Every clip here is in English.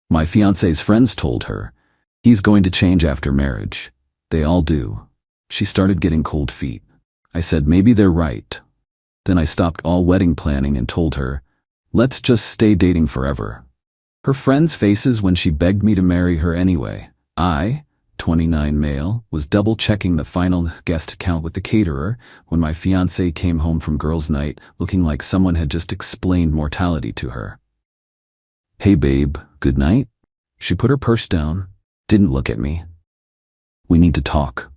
My fiancé's friends told her, he's going to change after marriage. They all do. She started getting cold feet. I said maybe they're right. Then I stopped all wedding planning and told her, let's just stay dating forever. Her friends' faces when she begged me to marry her anyway. I, 29 male, was double-checking the final guest count with the caterer when my fiancé came home from girls' night looking like someone had just explained mortality to her. Hey babe, good night? She put her purse down, didn't look at me. We need to talk.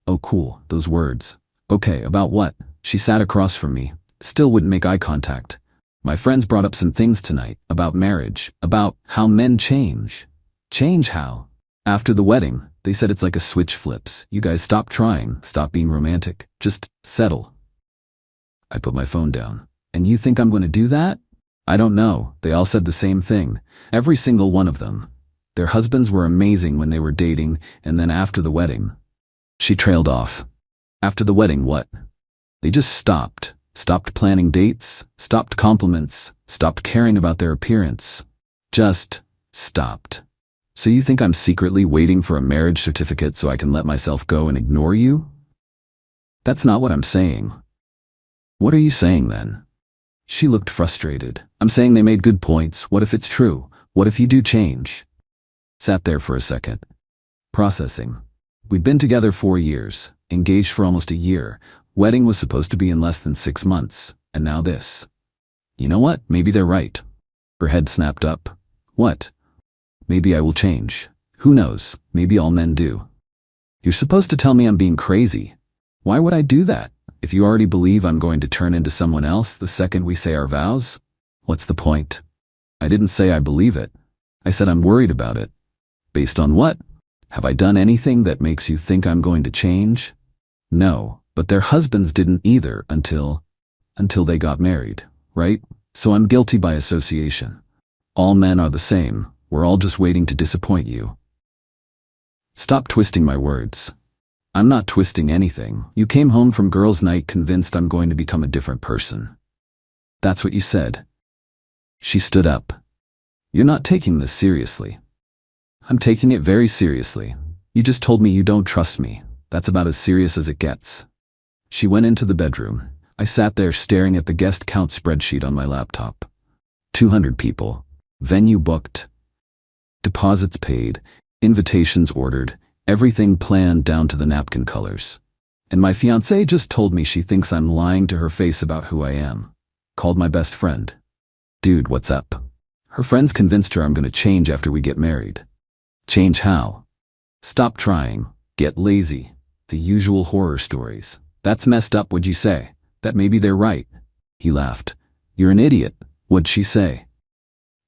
Oh cool, those words. Okay, about what? She sat across from me, still wouldn't make eye contact. My friends brought up some things tonight, about marriage, about how men change. Change how? After the wedding, they said it's like a switch flips. You guys stop trying, stop being romantic, just settle. I put my phone down. And you think I'm going to do that? I don't know, they all said the same thing. Every single one of them. Their husbands were amazing when they were dating, and then after the wedding. She trailed off. After the wedding, what? They just stopped. Stopped planning dates, stopped compliments, stopped caring about their appearance. Just stopped. So you think I'm secretly waiting for a marriage certificate so I can let myself go and ignore you? That's not what I'm saying. What are you saying then? She looked frustrated. I'm saying they made good points. What if it's true? What if you do change? Sat there for a second. Processing. We'd been together 4 years, engaged for almost a year. Wedding was supposed to be in less than 6 months, and now this. You know what? Maybe they're right. Her head snapped up. What? Maybe I will change. Who knows? Maybe all men do. You're supposed to tell me I'm being crazy. Why would I do that? If you already believe I'm going to turn into someone else the second we say our vows? What's the point? I didn't say I believe it. I said I'm worried about it. Based on what? Have I done anything that makes you think I'm going to change? No, but their husbands didn't either until they got married, right? So I'm guilty by association. All men are the same. We're all just waiting to disappoint you. Stop twisting my words. I'm not twisting anything. You came home from girls' night convinced I'm going to become a different person. That's what you said. She stood up. You're not taking this seriously. I'm taking it very seriously. You just told me you don't trust me. That's about as serious as it gets. She went into the bedroom. I sat there staring at the guest count spreadsheet on my laptop. 200 people. Venue booked. Deposits paid. Invitations ordered. Everything planned down to the napkin colors. And my fiancée just told me she thinks I'm lying to her face about who I am. Called my best friend. Dude, what's up? Her friends convinced her I'm going to change after we get married. Change how? Stop trying. Get lazy. The usual horror stories. That's messed up, would you say? That maybe they're right. He laughed. You're an idiot. What'd she say?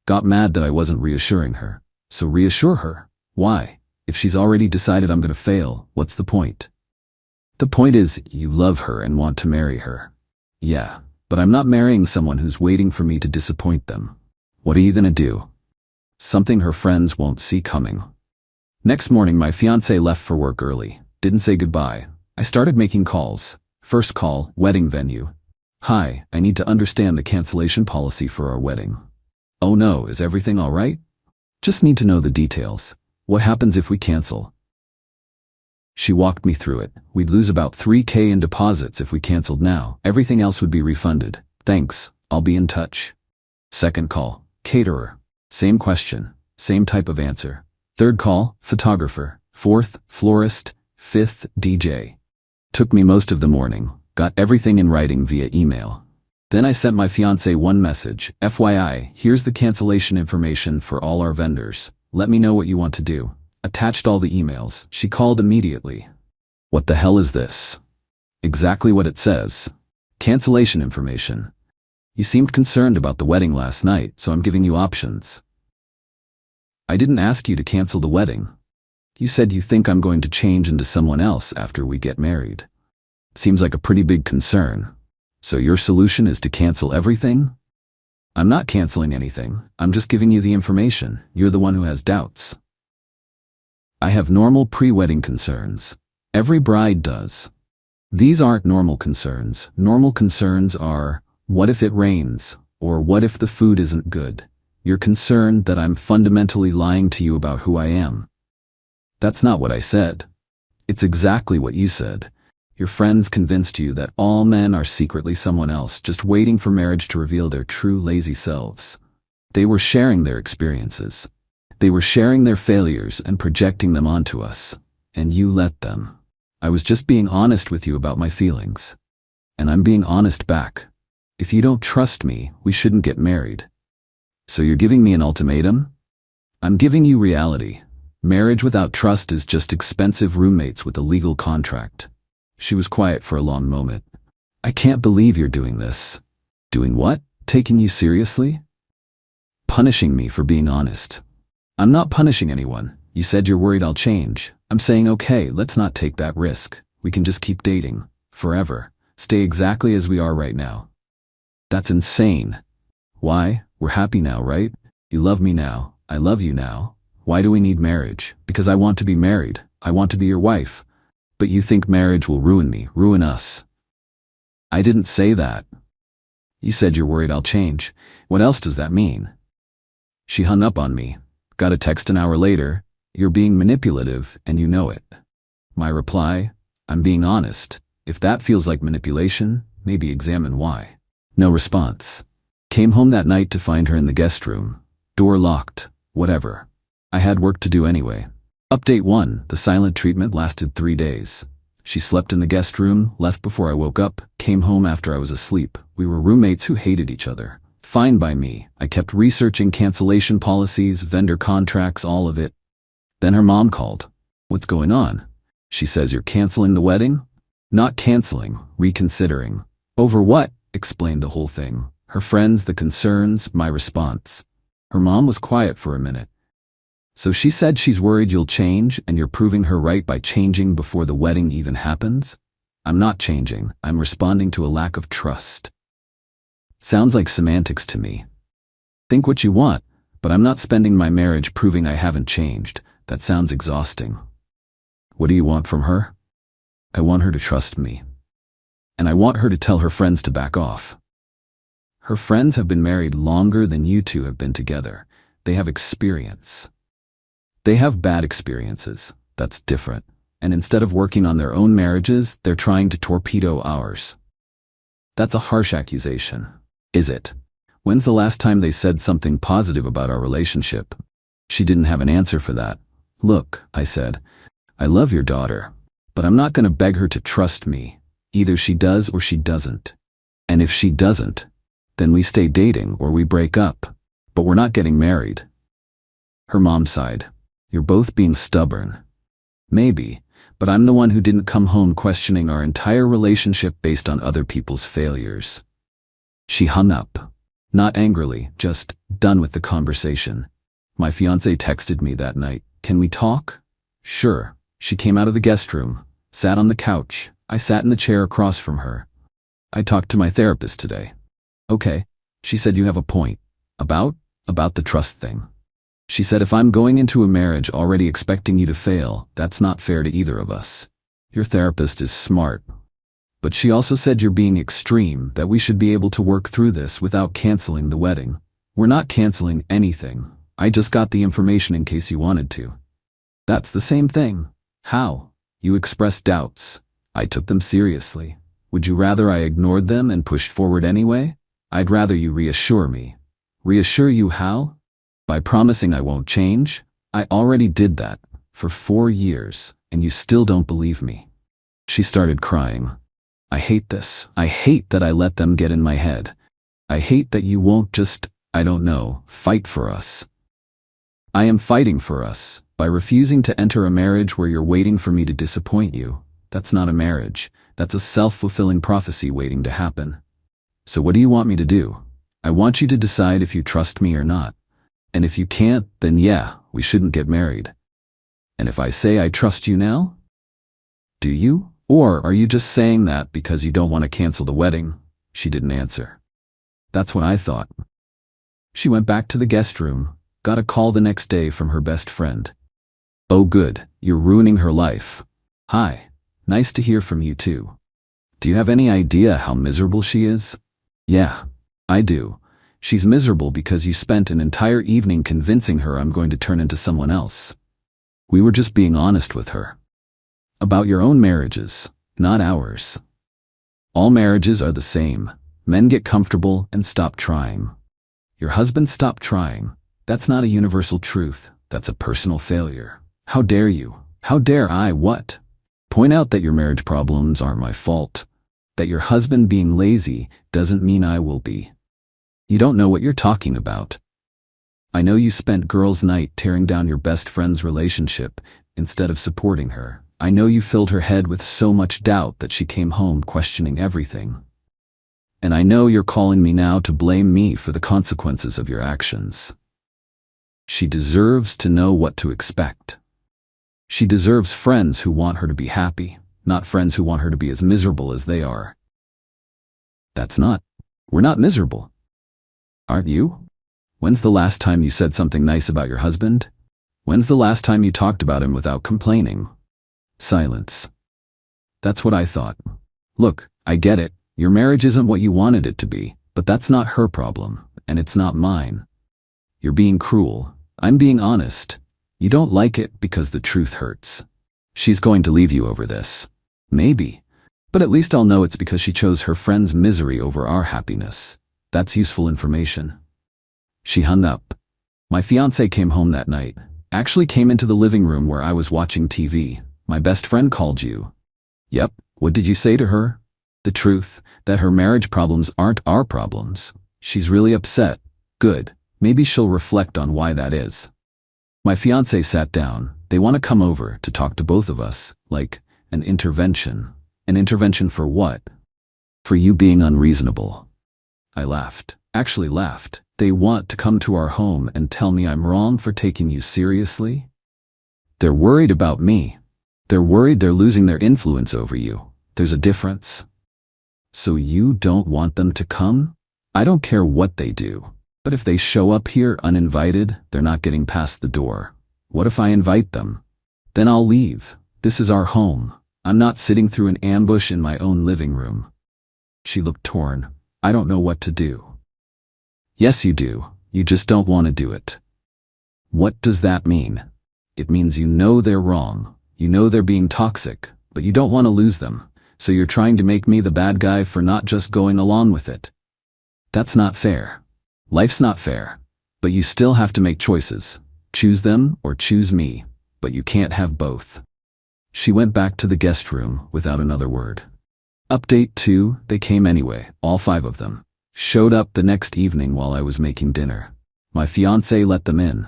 Got mad that I wasn't reassuring her. So reassure her. Why? If she's already decided I'm going to fail, what's the point? The point is, you love her and want to marry her. Yeah, but I'm not marrying someone who's waiting for me to disappoint them. What are you going to do? Something her friends won't see coming. Next morning, my fiancé left for work early. Didn't say goodbye. I started making calls. First call, wedding venue. Hi, I need to understand the cancellation policy for our wedding. Oh no, is everything all right? Just need to know the details. What happens if we cancel? She walked me through it. We'd lose about $3,000 in deposits if we canceled now. Everything else would be refunded. Thanks, I'll be in touch. Second call, caterer. Same question, same type of answer. Third call, photographer. Fourth, florist. Fifth, DJ. Took me most of the morning. Got everything in writing via email. Then I sent my fiancé one message. FYI, here's the cancellation information for all our vendors. Let me know what you want to do. Attached all the emails. She called immediately. What the hell is this? Exactly what it says. Cancellation information. You seemed concerned about the wedding last night, so I'm giving you options. I didn't ask you to cancel the wedding. You said you think I'm going to change into someone else after we get married. Seems like a pretty big concern. So your solution is to cancel everything? I'm not canceling anything. I'm just giving you the information. You're the one who has doubts. I have normal pre-wedding concerns. Every bride does. These aren't normal concerns. Normal concerns are, what if it rains? Or what if the food isn't good? You're concerned that I'm fundamentally lying to you about who I am. That's not what I said. It's exactly what you said. Your friends convinced you that all men are secretly someone else, just waiting for marriage to reveal their true lazy selves. They were sharing their experiences. They were sharing their failures and projecting them onto us. And you let them. I was just being honest with you about my feelings. And I'm being honest back. If you don't trust me, we shouldn't get married. So you're giving me an ultimatum? I'm giving you reality. Marriage without trust is just expensive roommates with a legal contract. She was quiet for a long moment. I can't believe you're doing this. Doing what? Taking you seriously? Punishing me for being honest. I'm not punishing anyone. You said you're worried I'll change. I'm saying, okay, let's not take that risk. We can just keep dating. Forever. Stay exactly as we are right now. That's insane. Why? We're happy now, right? You love me now. I love you now. Why do we need marriage? Because I want to be married. I want to be your wife. But you think marriage will ruin me, ruin us. I didn't say that. You said you're worried I'll change. What else does that mean? She hung up on me. Got a text an hour later. You're being manipulative, and you know it. My reply, I'm being honest. If that feels like manipulation, maybe examine why. No response. Came home that night to find her in the guest room. Door locked. Whatever. I had work to do anyway. Update 1. The silent treatment lasted 3 days. She slept in the guest room, left before I woke up, came home after I was asleep. We were roommates who hated each other. Fine by me. I kept researching cancellation policies, vendor contracts, all of it. Then her mom called. What's going on? She says you're canceling the wedding? Not canceling, reconsidering. Over what? Explained the whole thing. Her friends, the concerns, my response. Her mom was quiet for a minute. So she said she's worried you'll change and you're proving her right by changing before the wedding even happens? I'm not changing. I'm responding to a lack of trust. Sounds like semantics to me. Think what you want, but I'm not spending my marriage proving I haven't changed. That sounds exhausting. What do you want from her? I want her to trust me. And I want her to tell her friends to back off. Her friends have been married longer than you two have been together. They have experience. They have bad experiences. That's different. And instead of working on their own marriages, they're trying to torpedo ours. That's a harsh accusation. Is it? When's the last time they said something positive about our relationship? She didn't have an answer for that. Look, I said, I love your daughter, but I'm not going to beg her to trust me. Either she does or she doesn't. And if she doesn't, then we stay dating or we break up. But we're not getting married. Her mom sighed. You're both being stubborn. Maybe, but I'm the one who didn't come home questioning our entire relationship based on other people's failures. She hung up. Not angrily, just done with the conversation. My fiancée texted me that night. Can we talk? Sure. She came out of the guest room, sat on the couch. I sat in the chair across from her. I talked to my therapist today. Okay. She said you have a point. About the trust thing. She said if I'm going into a marriage already expecting you to fail, that's not fair to either of us. Your therapist is smart. But she also said you're being extreme, that we should be able to work through this without canceling the wedding. We're not canceling anything. I just got the information in case you wanted to. That's the same thing. How? You expressed doubts. I took them seriously. Would you rather I ignored them and pushed forward anyway? I'd rather you reassure me. Reassure you how? By promising I won't change? I already did that for 4 years, and you still don't believe me. She started crying. I hate this. I hate that I let them get in my head. I hate that you won't just, I don't know, fight for us. I am fighting for us by refusing to enter a marriage where you're waiting for me to disappoint you. That's not a marriage. That's a self-fulfilling prophecy waiting to happen. So what do you want me to do? I want you to decide if you trust me or not. And if you can't, then yeah, we shouldn't get married. And if I say I trust you now? Do you? Or are you just saying that because you don't want to cancel the wedding? She didn't answer. That's what I thought. She went back to the guest room, got a call the next day from her best friend. Oh good, you're ruining her life. Hi, nice to hear from you too. Do you have any idea how miserable she is? Yeah, I do. She's miserable because you spent an entire evening convincing her I'm going to turn into someone else. We were just being honest with her. About your own marriages, not ours. All marriages are the same. Men get comfortable and stop trying. Your husband stopped trying. That's not a universal truth. That's a personal failure. How dare you? How dare I what? Point out that your marriage problems aren't my fault. That your husband being lazy doesn't mean I will be. You don't know what you're talking about. I know you spent girls' night tearing down your best friend's relationship instead of supporting her. I know you filled her head with so much doubt that she came home questioning everything. And I know you're calling me now to blame me for the consequences of your actions. She deserves to know what to expect. She deserves friends who want her to be happy, not friends who want her to be as miserable as they are. We're not miserable. Aren't you? When's the last time you said something nice about your husband? When's the last time you talked about him without complaining? Silence. That's what I thought. Look, I get it. Your marriage isn't what you wanted it to be, but that's not her problem, and it's not mine. You're being cruel. I'm being honest. You don't like it because the truth hurts. She's going to leave you over this. Maybe. But at least I'll know it's because she chose her friend's misery over our happiness. That's useful information. She hung up. My fiancé came home that night. Actually came into the living room where I was watching TV. My best friend called you. Yep. What did you say to her? The truth, that her marriage problems aren't our problems. She's really upset. Good. Maybe she'll reflect on why that is. My fiancé sat down. They want to come over to talk to both of us, like an intervention. An intervention for what? For you being unreasonable. I laughed. Actually laughed. They want to come to our home and tell me I'm wrong for taking you seriously? They're worried about me. They're worried they're losing their influence over you. There's a difference. So you don't want them to come? I don't care what they do. But if they show up here uninvited, they're not getting past the door. What if I invite them? Then I'll leave. This is our home. I'm not sitting through an ambush in my own living room. She looked torn. I don't know what to do. Yes, you do. You just don't want to do it. What does that mean? It means you know they're wrong. You know they're being toxic, but you don't want to lose them. So you're trying to make me the bad guy for not just going along with it. That's not fair. Life's not fair. But you still have to make choices. Choose them or choose me. But you can't have both. She went back to the guest room without another word. Update 2, they came anyway, all 5 of them. Showed up the next evening while I was making dinner. My fiancé let them in.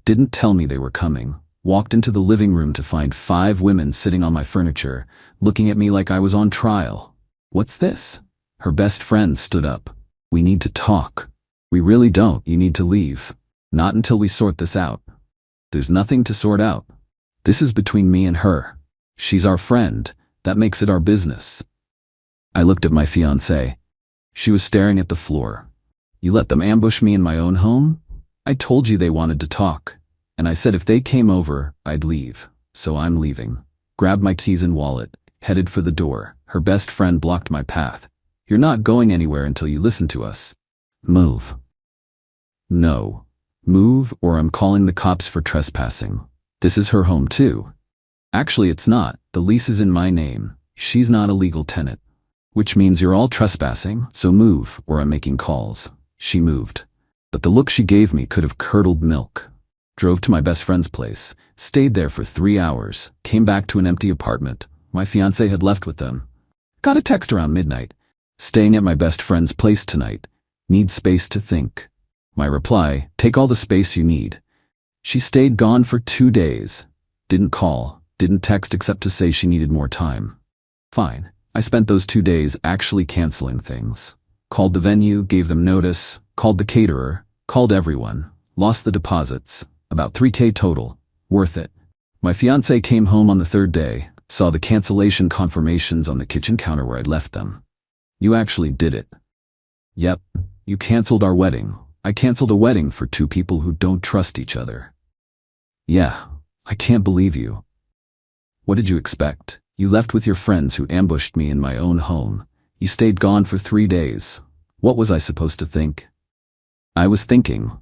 Didn't tell me they were coming. Walked into the living room to find 5 women sitting on my furniture, looking at me like I was on trial. What's this? Her best friend stood up. We need to talk. We really don't. You need to leave. Not until we sort this out. There's nothing to sort out. This is between me and her. She's our friend. That makes it our business. I looked at my fiancée. She was staring at the floor. You let them ambush me in my own home? I told you they wanted to talk. And I said if they came over, I'd leave. So I'm leaving. Grabbed my keys and wallet, headed for the door. Her best friend blocked my path. You're not going anywhere until you listen to us. Move. No. Move or I'm calling the cops for trespassing. This is her home too. Actually, it's not. The lease is in my name. She's not a legal tenant. Which means you're all trespassing, so move or I'm making calls. She moved. But the look she gave me could have curdled milk. Drove to my best friend's place, stayed there for 3 hours, came back to an empty apartment. My fiancé had left with them. Got a text around midnight. Staying at my best friend's place tonight. Need space to think. My reply, take all the space you need. She stayed gone for 2 days. Didn't call, didn't text except to say she needed more time. Fine. I spent those 2 days actually canceling things. Called the venue, gave them notice, called the caterer, called everyone, lost the deposits. About $3,000 total. Worth it. My fiancé came home on the 3rd day, saw the cancellation confirmations on the kitchen counter where I'd left them. You actually did it. Yep, you canceled our wedding. I canceled a wedding for 2 people who don't trust each other. Yeah, I can't believe you. What did you expect? You left with your friends who ambushed me in my own home. You stayed gone for 3 days. What was I supposed to think? I was thinking.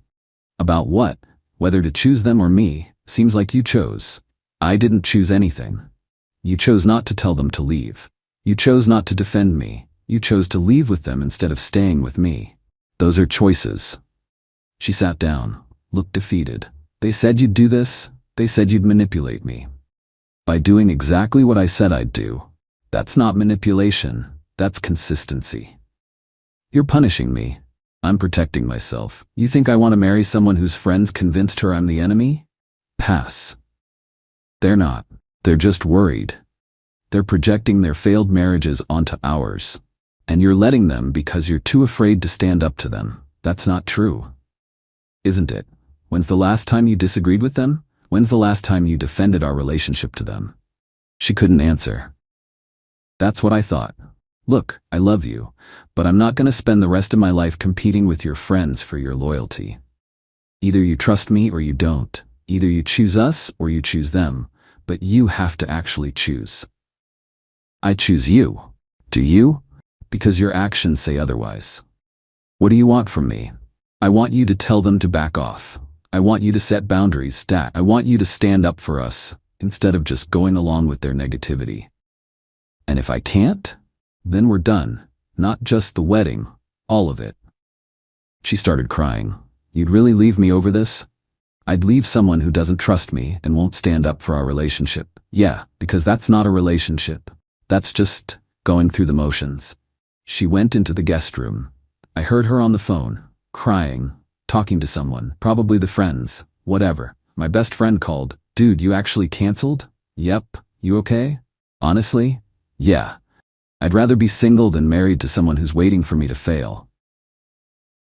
About what? Whether to choose them or me. Seems like you chose. I didn't choose anything. You chose not to tell them to leave. You chose not to defend me. You chose to leave with them instead of staying with me. Those are choices. She sat down, looked defeated. They said you'd do this. They said you'd manipulate me. By doing exactly what I said I'd do. That's not manipulation. That's consistency. You're punishing me. I'm protecting myself. You think I want to marry someone whose friends convinced her I'm the enemy? Pass. They're not. They're just worried. They're projecting their failed marriages onto ours. And you're letting them because you're too afraid to stand up to them. That's not true. Isn't it? When's the last time you disagreed with them? When's the last time you defended our relationship to them? She couldn't answer. That's what I thought. Look, I love you, but I'm not going to spend the rest of my life competing with your friends for your loyalty. Either you trust me or you don't. Either you choose us or you choose them, but you have to actually choose. I choose you. Do you? Because your actions say otherwise. What do you want from me? I want you to tell them to back off. I want you to set boundaries, I want you to stand up for us, instead of just going along with their negativity. And if I can't, then we're done. Not just the wedding, all of it. She started crying. You'd really leave me over this? I'd leave someone who doesn't trust me and won't stand up for our relationship. Yeah, because that's not a relationship. That's just going through the motions. She went into the guest room. I heard her on the phone, crying, talking to someone, probably the friends, whatever. My best friend called. Dude, you actually canceled? Yep. You okay? Honestly? Yeah. I'd rather be single than married to someone who's waiting for me to fail.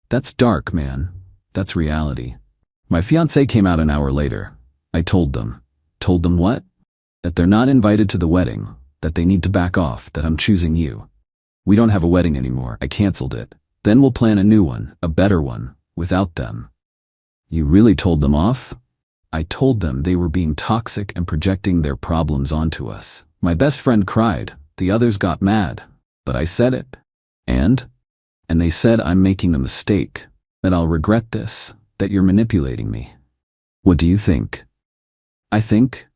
That's dark, man. That's reality. My fiancé came out an hour later. I told them. Told them what? That they're not invited to the wedding, that they need to back off, that I'm choosing you. We don't have a wedding anymore. I canceled it. Then we'll plan a new one, a better one, without them. You really told them off? I told them they were being toxic and projecting their problems onto us. My best friend cried. The others got mad. But I said it. And they said I'm making a mistake, that I'll regret this, that you're manipulating me. What do you think? I think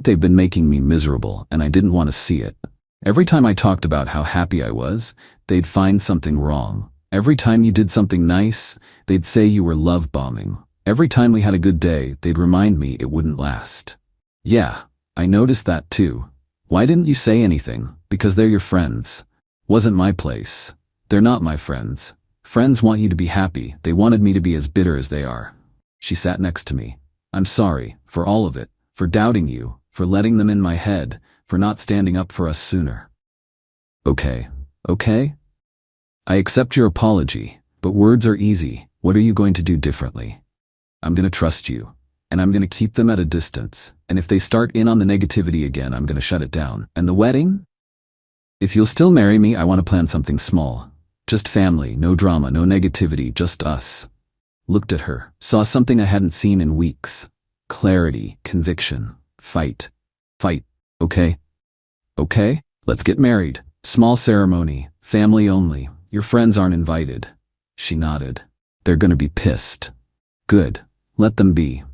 they've been making me miserable and I didn't want to see it. Every time I talked about how happy I was, they'd find something wrong. Every time you did something nice, they'd say you were love bombing. Every time we had a good day, they'd remind me it wouldn't last. Yeah, I noticed that too. Why didn't you say anything? Because they're your friends. Wasn't my place. They're not my friends. Friends want you to be happy. They wanted me to be as bitter as they are. She sat next to me. I'm sorry for all of it, for doubting you, for letting them in my head, for not standing up for us sooner. Okay. I accept your apology, but words are easy. What are you going to do differently? I'm going to trust you, and I'm going to keep them at a distance, and if they start in on the negativity again, I'm going to shut it down. And the wedding? If you'll still marry me, I want to plan something small. Just family, no drama, no negativity, just us. Looked at her, saw something I hadn't seen in weeks. Clarity, conviction, fight. Okay, let's get married. Small ceremony, family only. Your friends aren't invited. She nodded. They're gonna be pissed. Good, let them be.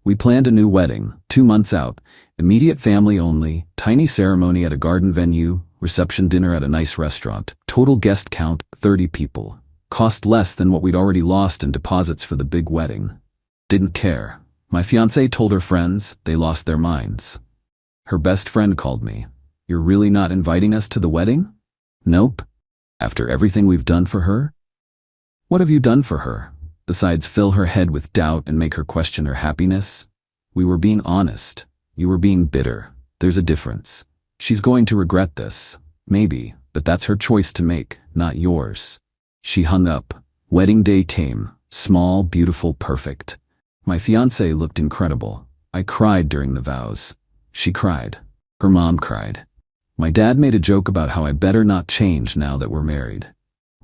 We planned a new wedding, 2 months out. Immediate family only, tiny ceremony at a garden venue, reception dinner at a nice restaurant. Total guest count, 30 people. Cost less than what we'd already lost in deposits for the big wedding. Didn't care. My fiancée told her friends, they lost their minds. Her best friend called me. You're really not inviting us to the wedding? Nope. After everything we've done for her? What have you done for her, besides fill her head with doubt and make her question her happiness? We were being honest. You were being bitter. There's a difference. She's going to regret this. Maybe, but that's her choice to make, not yours. She hung up. Wedding day came. Small, beautiful, perfect. My fiancé looked incredible. I cried during the vows. She cried. Her mom cried. My dad made a joke about how I better not change now that we're married.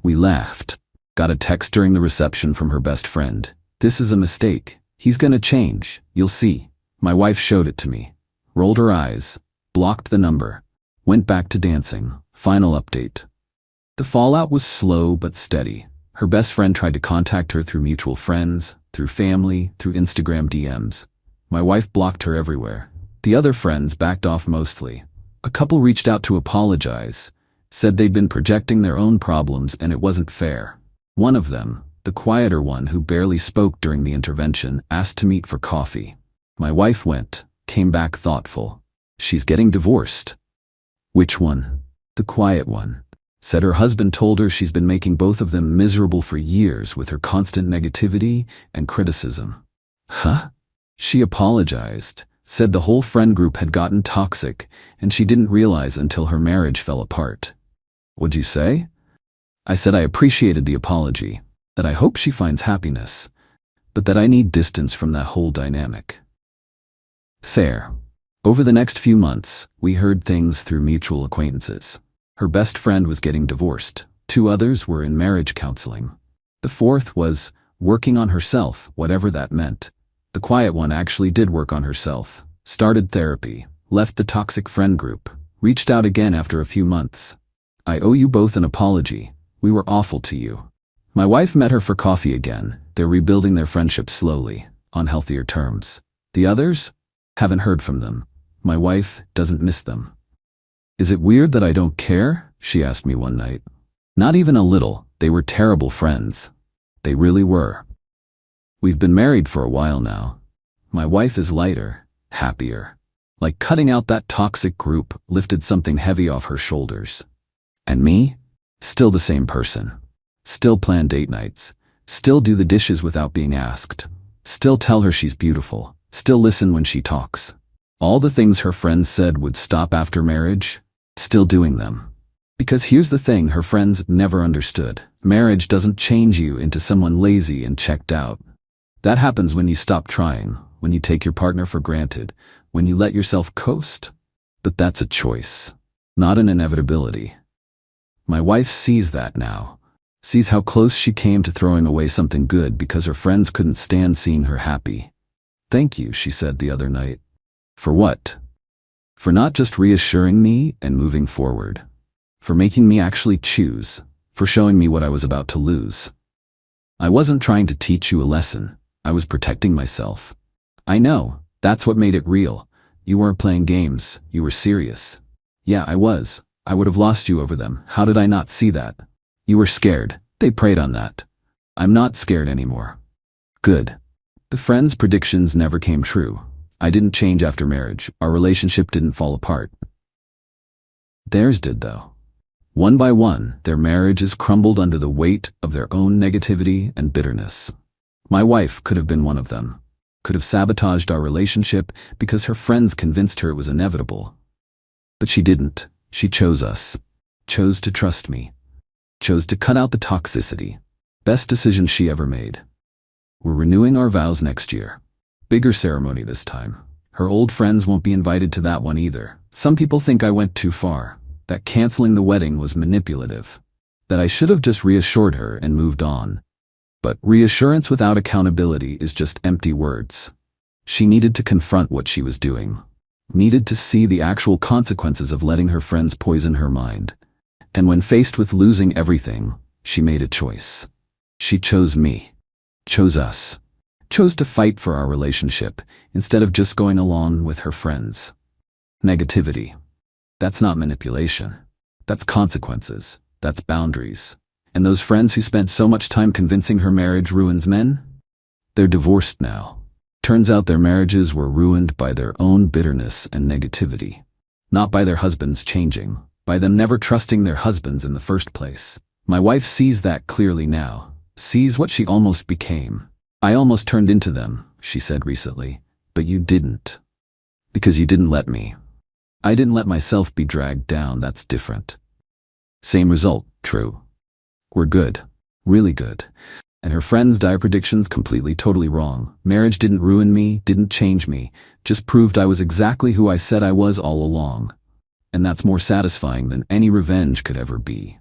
We laughed. Got a text during the reception from her best friend. This is a mistake. He's gonna change. You'll see. My wife showed it to me. Rolled her eyes. Blocked the number. Went back to dancing. Final update. The fallout was slow but steady. Her best friend tried to contact her through mutual friends, through family, through Instagram DMs. My wife blocked her everywhere. The other friends backed off mostly. A couple reached out to apologize, said they'd been projecting their own problems and it wasn't fair. One of them, the quieter one who barely spoke during the intervention, asked to meet for coffee. My wife went, came back thoughtful. She's getting divorced. Which one? The quiet one. Said her husband told her she's been making both of them miserable for years with her constant negativity and criticism. Huh? She apologized, said the whole friend group had gotten toxic and she didn't realize until her marriage fell apart. What'd you say? I said I appreciated the apology, that I hope she finds happiness, but that I need distance from that whole dynamic. Fair. Over the next few months, we heard things through mutual acquaintances. Her best friend was getting divorced. 2 others were in marriage counseling. The 4th was working on herself, whatever that meant. The quiet one actually did work on herself, started therapy, left the toxic friend group, reached out again after a few months. I owe you both an apology. We were awful to you. My wife met her for coffee again. They're rebuilding their friendship slowly, on healthier terms. The others? Haven't heard from them. My wife doesn't miss them. Is it weird that I don't care? She asked me one night. Not even a little. They were terrible friends. They really were. We've been married for a while now. My wife is lighter, happier. Like cutting out that toxic group lifted something heavy off her shoulders. And me? Still the same person. Still plan date nights. Still do the dishes without being asked. Still tell her she's beautiful. Still listen when she talks. All the things her friends said would stop after marriage, still doing them. Because here's the thing her friends never understood. Marriage doesn't change you into someone lazy and checked out. That happens when you stop trying, when you take your partner for granted, when you let yourself coast. But that's a choice, not an inevitability. My wife sees that now. Sees how close she came to throwing away something good because her friends couldn't stand seeing her happy. Thank you, she said the other night. For what? For not just reassuring me and moving forward. For making me actually choose. For showing me what I was about to lose. I wasn't trying to teach you a lesson. I was protecting myself. I know. That's what made it real. You weren't playing games. You were serious. Yeah, I was. I would have lost you over them. How did I not see that? You were scared. They preyed on that. I'm not scared anymore. Good. The friends' predictions never came true. I didn't change after marriage. Our relationship didn't fall apart. Theirs did, though. One by one, their marriages crumbled under the weight of their own negativity and bitterness. My wife could have been one of them. Could have sabotaged our relationship because her friends convinced her it was inevitable. But she didn't. She chose us. Chose to trust me. Chose to cut out the toxicity. Best decision she ever made. We're renewing our vows next year. Bigger ceremony this time. Her old friends won't be invited to that one either. Some people think I went too far. That canceling the wedding was manipulative. That I should have just reassured her and moved on. But reassurance without accountability is just empty words. She needed to confront what she was doing. Needed to see the actual consequences of letting her friends poison her mind. And when faced with losing everything, she made a choice. She chose me. Chose us. Chose to fight for our relationship instead of just going along with her friends. Negativity. That's not manipulation. That's consequences. That's boundaries. And those friends who spent so much time convincing her marriage ruins men? They're divorced now. Turns out their marriages were ruined by their own bitterness and negativity. Not by their husbands changing. By them never trusting their husbands in the first place. My wife sees that clearly now. Sees what she almost became. I almost turned into them, she said recently. But you didn't. Because you didn't let me. I didn't let myself be dragged down, that's different. Same result, true. We're good. Really good. And her friends' dire predictions completely, totally wrong. Marriage didn't ruin me, didn't change me, just proved I was exactly who I said I was all along. And that's more satisfying than any revenge could ever be.